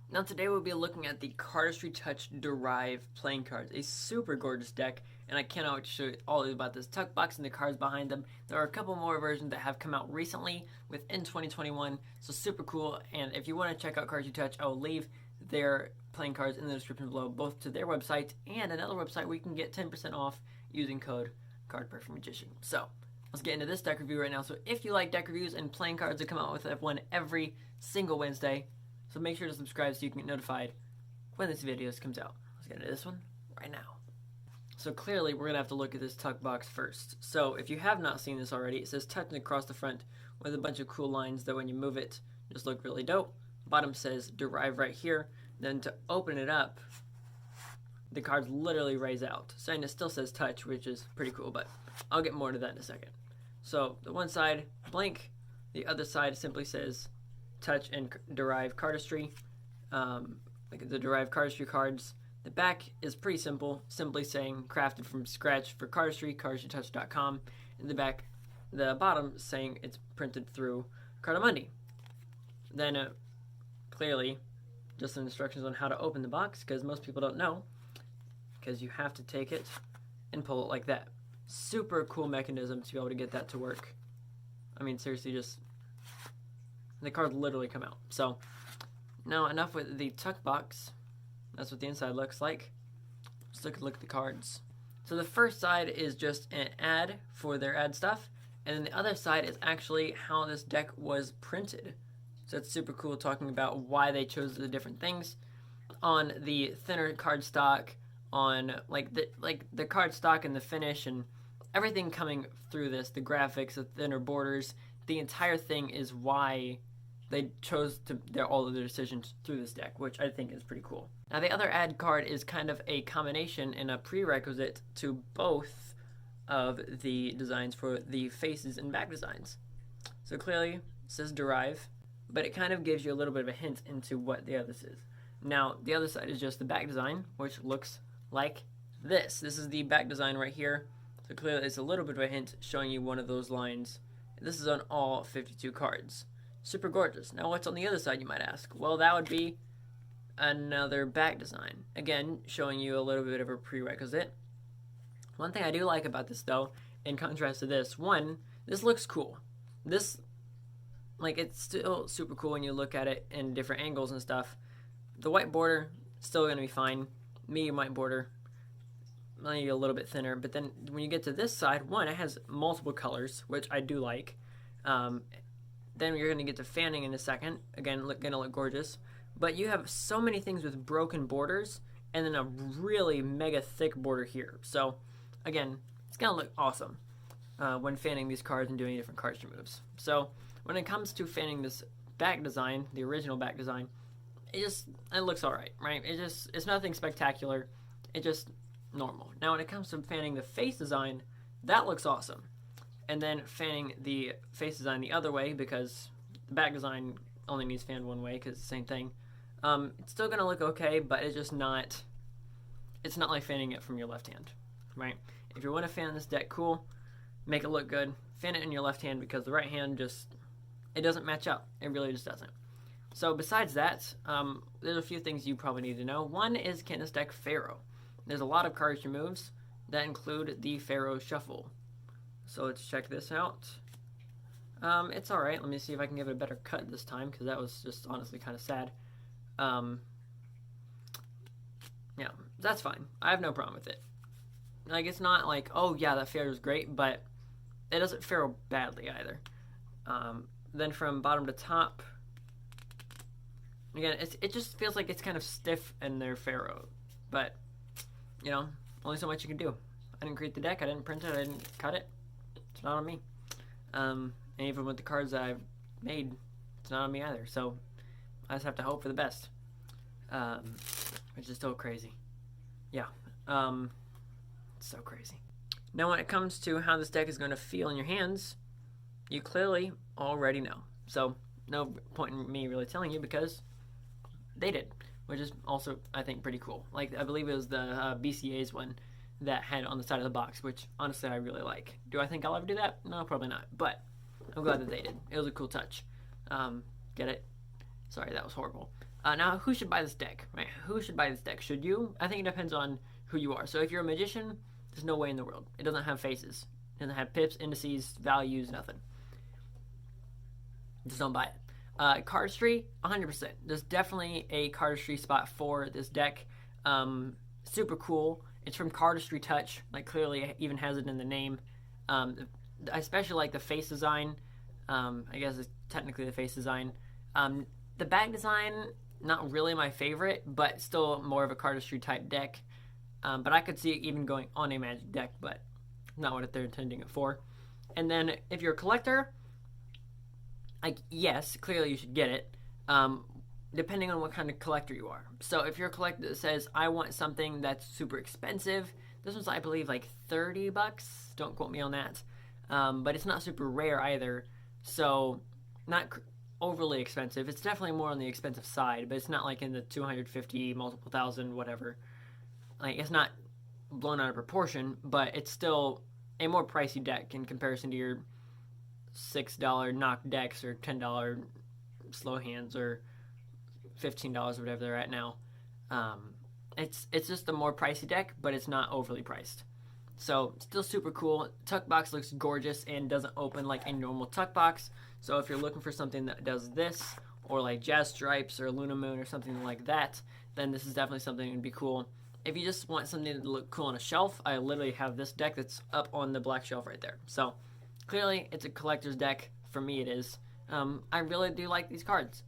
Now today we'll be looking at the Cardistry Touch Derive playing cards, a super gorgeous deck, and I cannot wait to show you all about this tuck box and the cards behind them. There are a couple more versions that have come out recently within 2021, so super cool. And if you want to check out Cardistry Touch, I will leave their playing cards in the description below, both to their website and another website where you can get 10% off using code cardperfectmagician. So let's get into this deck review right now. So if you like deck reviews and playing cards that come out with one every single Wednesday, so make sure to subscribe so you can get notified when this video comes out. Let's get into this one right now. So clearly we're going to have to look at this tuck box first. So if you have not seen this already, it says touching across the front with a bunch of cool lines that when you move it just look really dope. Bottom says Derive right here. Then to open it up, the cards literally raise out. So, and it still says touch, which is pretty cool, but I'll get more to that in a second. So the one side blank, the other side simply says touch and Derive Cardistry, like the Derive Cardistry cards. The back is pretty simple, simply saying crafted from scratch for Cardistry, cardistrytouch.com. In the back, the bottom saying it's printed through Cardamundi. Then clearly just some instructions on how to open the box, because most people don't know, because you have to take it and pull it like that. Super cool mechanism to be able to get that to work. I mean, seriously, just the cards literally come out. So now enough with the tuck box. That's what the inside looks like. Let's look at the cards. So the first side is just an ad for their ad stuff, and then the other side is actually how this deck was printed. So it's super cool, talking about why they chose the different things on the thinner card stock, on like the card stock and the finish and everything coming through this, the graphics, the thinner borders. The entire thing is why they chose all of their decisions through this deck, which I think is pretty cool. Now the other ad card is kind of a combination and a prerequisite to both of the designs for the faces and back designs. So clearly it says Derive, but it kind of gives you a little bit of a hint into what the other is. Now the other side is just the back design, which looks like this. This is the back design right here. So clearly it's a little bit of a hint showing you one of those lines. This is on all 52 cards. Super gorgeous. Now what's on the other side, you might ask? Well, that would be another back design. Again, showing you a little bit of a prerequisite. One thing I do like about this though, in contrast to this, one, this looks cool. This, like, it's still super cool when you look at it in different angles and stuff. The white border, still going to be fine. Medium white border, maybe a little bit thinner. But then when you get to this side, one, it has multiple colors, which I do like. Then you're going to get to fanning in a second. Again, going to look gorgeous. But you have so many things with broken borders and then a really mega thick border here. So, again, it's going to look awesome when fanning these cards and doing different cardistry moves. So, when it comes to fanning this back design, the original back design, it looks alright, right? It's nothing spectacular. It's just normal. Now, when it comes to fanning the face design, that looks awesome. And then fanning the face design the other way, because the back design only needs fanned one way because it's the same thing. It's still going to look okay, but it's not like fanning it from your left hand, right? If you want to fan this deck cool, make it look good, fan it in your left hand, because the right hand it doesn't match up. It really just doesn't. So besides that, there's a few things you probably need to know. One is, can this deck Pharaoh? There's a lot of cardistry moves that include the Pharaoh Shuffle. So let's check this out. It's alright. Let me see if I can give it a better cut this time, because that was just honestly kind of sad. Yeah, that's fine. I have no problem with it. Like, it's not like, oh yeah, that Pharaoh's great, but it doesn't Pharaoh badly either. Then from bottom to top, again, it just feels like it's kind of stiff in their Pharaoh. But, you know, only so much you can do. I didn't create the deck, I didn't print it, I didn't cut it. It's not on me. And even with the cards that I've made, it's not on me either. So I just have to hope for the best. Which is still crazy. Yeah. It's so crazy. Now when it comes to how this deck is going to feel in your hands, you clearly already know. So no point in me really telling you, because they did. Which is also, I think, pretty cool. Like, I believe it was the BCA's one that had on the side of the box, which honestly I really like. Do I think I'll ever do that? No, probably not. But I'm glad that they did. It was a cool touch. Get it? Sorry, that was horrible. Now, who should buy this deck? Right? Who should buy this deck? Should you? I think it depends on who you are. So if you're a magician, there's no way in the world. It doesn't have faces. It doesn't have pips, indices, values, nothing. Just don't buy it. Cardistry, 100%. There's definitely a cardistry spot for this deck. Super cool. It's from Cardistry Touch. Like, clearly it even has it in the name. I especially like the face design. I guess it's technically the face design. The bag design, not really my favorite, but still more of a cardistry type deck. But I could see it even going on a Magic deck, but not what they're intending it for. And then if you're a collector, like, yes, clearly you should get it, depending on what kind of collector you are. So if you're a collector that says, I want something that's super expensive, this one's, I believe, like $30. Don't quote me on that. But it's not super rare either, so not overly expensive. It's definitely more on the expensive side, but it's not like in the 250, multiple thousand, whatever. Like, it's not blown out of proportion, but it's still a more pricey deck in comparison to your $6 knock decks or $10 slow hands or $15 or whatever they're at now. It's just a more pricey deck, but it's not overly priced. So, still super cool. Tuck box looks gorgeous and doesn't open like a normal tuck box. So if you're looking for something that does this, or like Jazz Stripes or Luna Moon or something like that, then this is definitely something that would be cool. If you just want something to look cool on a shelf, I literally have this deck that's up on the black shelf right there. So clearly it's a collector's deck. For me it is. I really do like these cards.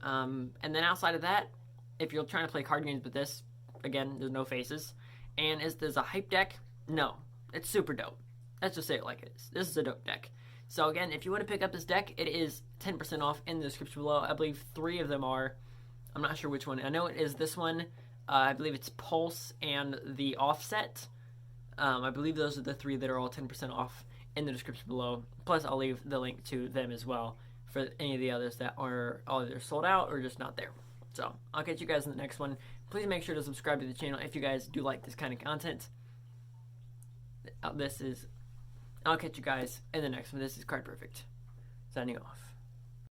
And then outside of that, if you're trying to play card games with this, again, there's no faces. And is this a hype deck? No. It's super dope. Let's just say it like it is. This is a dope deck. So again, if you want to pick up this deck, it is 10% off in the description below. I believe 3 of them are. I'm not sure which one. I know it is this one. I believe it's Pulse and the Offset. I believe those are the 3 that are all 10% off in the description below. Plus, I'll leave the link to them as well for any of the others that are either sold out or just not there. So, I'll catch you guys in the next one. Please make sure to subscribe to the channel if you guys do like this kind of content. I'll catch you guys in the next one. This is Card Perfect, signing off.